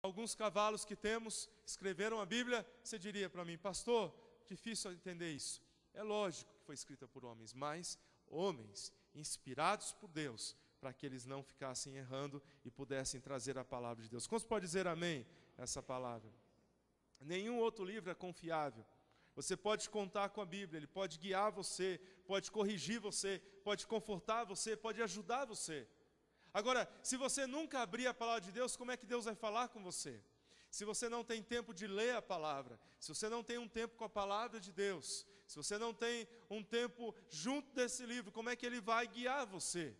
alguns cavalos que temos escreveram a Bíblia, você diria para mim, pastor, difícil entender isso. É lógico que foi escrita por homens, mas homens inspirados por Deus, para que eles não ficassem errando e pudessem trazer a palavra de Deus. Quantos pode dizer amém a essa palavra? Nenhum outro livro é confiável. Você pode contar com a Bíblia, ele pode guiar você, pode corrigir você, pode confortar você, pode ajudar você. Agora, se você nunca abrir a palavra de Deus, como é que Deus vai falar com você? Se você não tem tempo de ler a palavra, se você não tem um tempo com a palavra de Deus, se você não tem um tempo junto desse livro, como é que ele vai guiar você?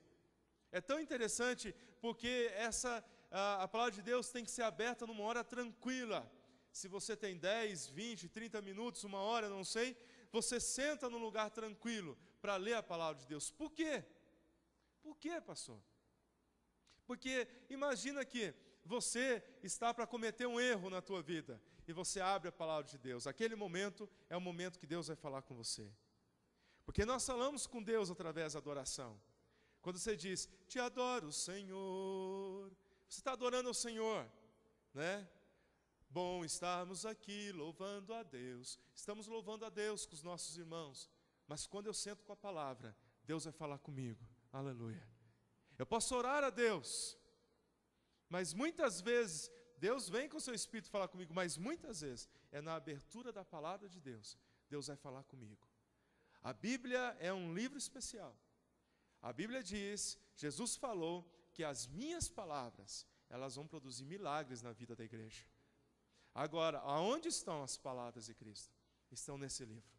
É tão interessante porque a palavra de Deus tem que ser aberta numa hora tranquila. Se você tem 10, 20, 30 minutos, uma hora, não sei, você senta num lugar tranquilo para ler a palavra de Deus. Por quê? Por quê, pastor? Porque imagina que você está para cometer um erro na tua vida e você abre a palavra de Deus. Aquele momento é o momento que Deus vai falar com você. Porque nós falamos com Deus através da adoração. Quando você diz, te adoro, Senhor, você está adorando ao Senhor, né? Bom estarmos aqui louvando a Deus. Estamos louvando a Deus com os nossos irmãos. Mas quando eu sento com a palavra, Deus vai falar comigo. Aleluia. Eu posso orar a Deus, mas muitas vezes, Deus vem com o seu Espírito falar comigo, mas muitas vezes, é na abertura da palavra de Deus, Deus vai falar comigo. A Bíblia é um livro especial. A Bíblia diz, Jesus falou, que as minhas palavras, elas vão produzir milagres na vida da igreja. Agora, aonde estão as palavras de Cristo? Estão nesse livro.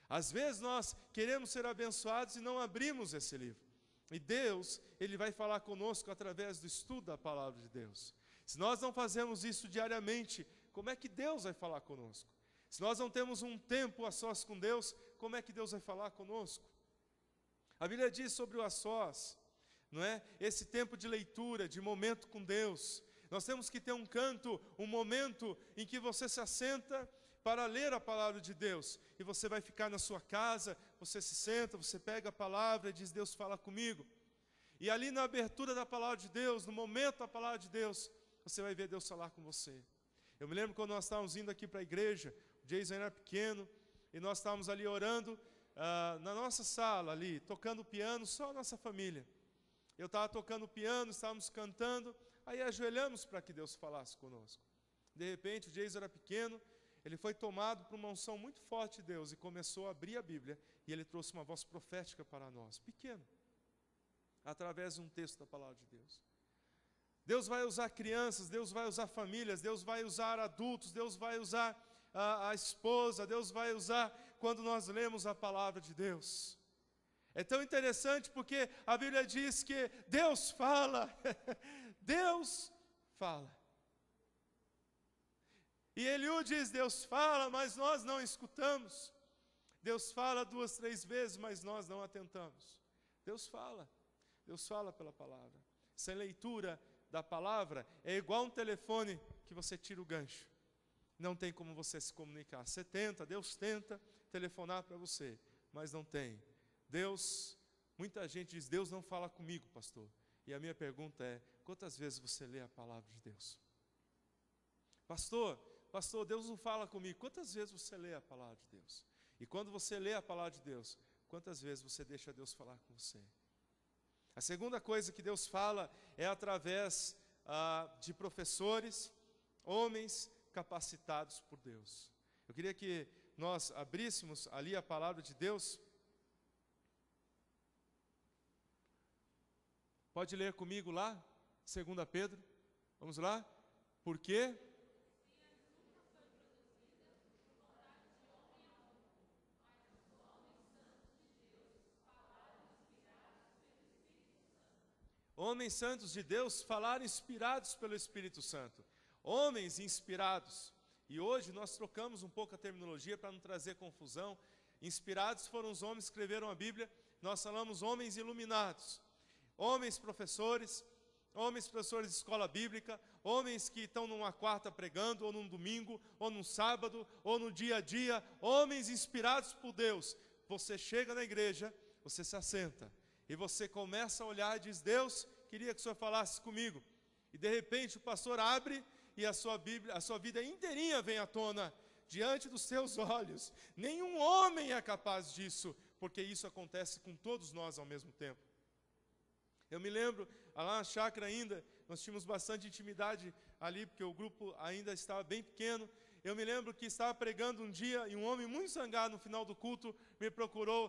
Às vezes nós queremos ser abençoados e não abrimos esse livro. E Deus, Ele vai falar conosco através do estudo da palavra de Deus. Se nós não fazemos isso diariamente, como é que Deus vai falar conosco? Se nós não temos um tempo a sós com Deus, como é que Deus vai falar conosco? A Bíblia diz sobre o a sós, não é? Esse tempo de leitura, de momento com Deus. Nós temos que ter um canto, um momento em que você se assenta para ler a palavra de Deus. E você vai ficar na sua casa, você se senta, você pega a palavra e diz, Deus fala comigo. E ali na abertura da palavra de Deus, no momento da palavra de Deus, você vai ver Deus falar com você. Eu me lembro quando nós estávamos indo aqui para a igreja, o Jason era pequeno, e nós estávamos ali orando, na nossa sala ali, tocando piano, só a nossa família. Eu estava tocando piano, estávamos cantando, aí ajoelhamos para que Deus falasse conosco. De repente, o Jason era pequeno, ele foi tomado por uma unção muito forte de Deus e começou a abrir a Bíblia, e ele trouxe uma voz profética para nós, pequeno, através de um texto da palavra de Deus. Deus vai usar crianças, Deus vai usar famílias, Deus vai usar adultos, Deus vai usar a esposa, Deus vai usar quando nós lemos a palavra de Deus. É tão interessante porque a Bíblia diz que Deus fala, Deus fala. E Eliú diz, Deus fala, mas nós não escutamos. Deus fala 2, 3 vezes, mas nós não atentamos. Deus fala pela palavra. Sem leitura da palavra é igual um telefone que você tira o gancho. Não tem como você se comunicar. Você tenta, Deus tenta telefonar para você, mas não tem. Deus, muita gente diz, Deus não fala comigo, pastor. E a minha pergunta é, quantas vezes você lê a palavra de Deus? Pastor, Deus não fala comigo. Quantas vezes você lê a palavra de Deus? E quando você lê a palavra de Deus, quantas vezes você deixa Deus falar com você? A segunda coisa que Deus fala é através de professores, homens capacitados por Deus. Eu queria que nós abríssemos ali a palavra de Deus. Pode ler comigo lá, 2 Pedro, vamos lá? Por quê? Homens santos de Deus falaram inspirados pelo Espírito Santo. Homens inspirados. E hoje nós trocamos um pouco a terminologia para não trazer confusão. Inspirados foram os homens que escreveram a Bíblia. Nós falamos homens iluminados. Homens professores de escola bíblica, homens que estão numa quarta pregando, ou num domingo, ou num sábado, ou no dia a dia. Homens inspirados por Deus. Você chega na igreja, você se assenta. E você começa a olhar e diz, Deus, queria que o Senhor falasse comigo. E de repente o pastor abre e a sua vida inteirinha vem à tona diante dos seus olhos. Nenhum homem é capaz disso, porque isso acontece com todos nós ao mesmo tempo. Eu me lembro, lá na chácara ainda, nós tínhamos bastante intimidade ali, porque o grupo ainda estava bem pequeno. Eu me lembro que estava pregando um dia e um homem muito zangado no final do culto me procurou